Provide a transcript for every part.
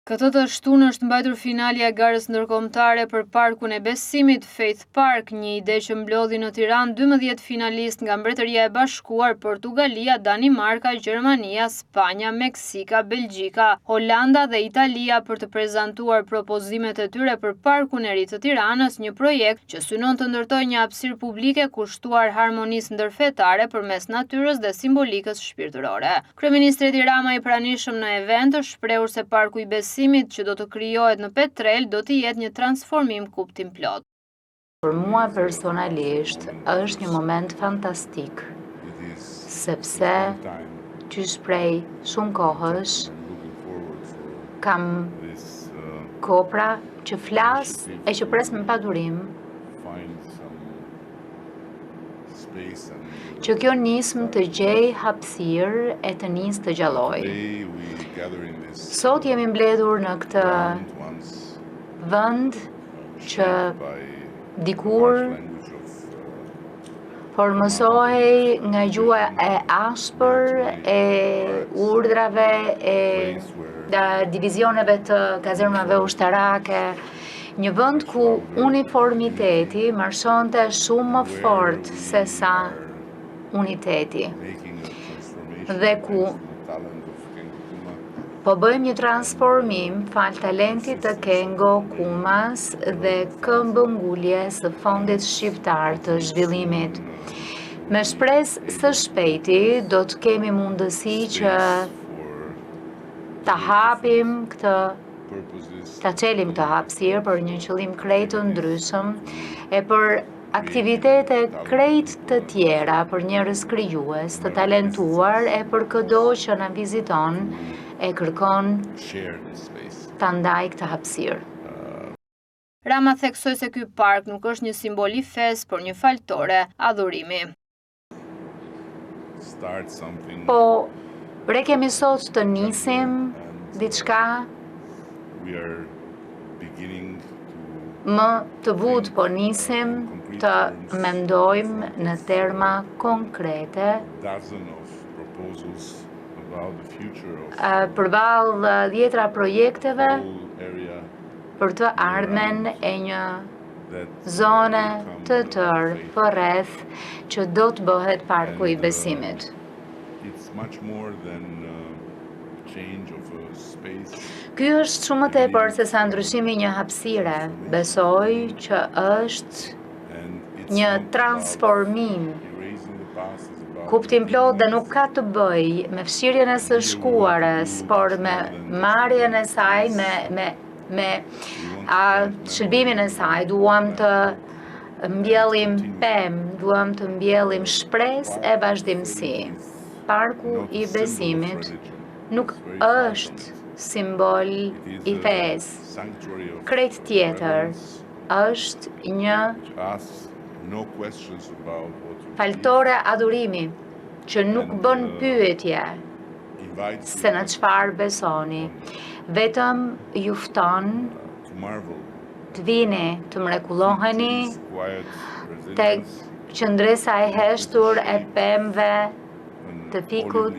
Këtë të shtunë është mbajtur finalja e garës ndërkombëtare për Parkun e Besimit Faith Park, një ide që mblodhi në Tiranë 12 finalist nga Mbretëria e Bashkuar, Portugalia, Danimarka, Gjermania, Spanja, Meksika, Belgjika, Holanda dhe Italia për të prezantuar propozimet e tyre për Parkun e Ri të Tiranës, një projekt që synon të ndërtojë një hapësirë publike kushtuar harmonisë ndërfetare përmes natyrës dhe simbolikës shpirtërore. Kryeministri Edi Rama i pranishëm në event shprehur se Parku i Besimit që do të krijohet në Petrel do të jetë një transformim kuptim plot. Për mua personalisht është një moment fantastik, sepse qysh prej shumë kohësh kam kopra që flas e që pres me padurim që kjo nismë të gjej hapësirë e të nisë të gjalloj. Sot jemi mbledhur në këtë vend që dikur formësohej nga gjua e ashpër e urdhrave e divizioneve të kazermave ushtarake, një vend ku uniformiteti marshonte shumë më fort se sa uniteti dhe ku po bëjmë një transformim fal talentit të Kengo Kumas dhe këmbënguljes së Fondit Shqiptar të Zhvillimit. Me shpresë së shpejti do të kemi mundësi që ta hapim ta çelim këtë hapësirë për një qëllim krejt të ndryshëm e për aktivitete krejt të tjera për njerëz krijues, të talentuar e për çdo që na viziton e kërkon ta ndaj këtë hapësirë. Rama theksoi se ky park nuk është një simbol i fesë, por një faltore adhurimi. Po, kemi sot të nisim diçka më të butë, po nisim të mendojmë në terma konkrete përballë dhjetra projekteve për të ardhmen e një zone të tërë përreth që do të bëhet Parku i Besimit. Ky është shumë më tepër se sa ndryshimi një hapësire. Besoj që është një transformim kuptim plot dhe nuk ka të bëj me fshirjen e së shkuarës, por me marrjen e saj, me shërbimin e saj. Duam të mbjellim pemë, duam të mbjellim shpresë e vazhdimsi. Parku i Besimit nuk është simbol i fesë. Krejt tjetër është një faltore adhurimi që nuk bën pyetje se në çfarë besoni, vetëm ju fton të vini, të mrekulloheni tek qëndresa e heshtur e pemëve të fikut,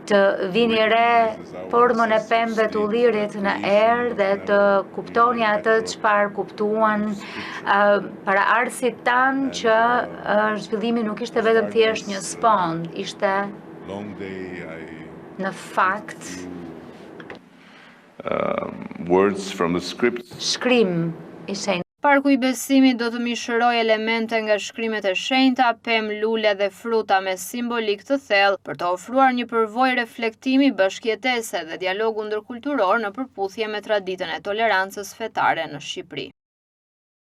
të vini re formën e pemëve të ullirit në erë dhe të kuptoni atë çfarë kuptuan para arsit tanë që zhvillimi nuk ishte vetëm thjesht një sfond, ishte në fakt shkrim i shenjtë. Parku i Besimit do të mishërojë elemente nga shkrimet e shenjta, pemë, lule dhe fruta me simbolik të thellë për të ofruar një përvojë reflektimi, bashkëjetese dhe dialogu ndërkulturor në përputhje me traditën e tolerancës fetare në Shqipëri.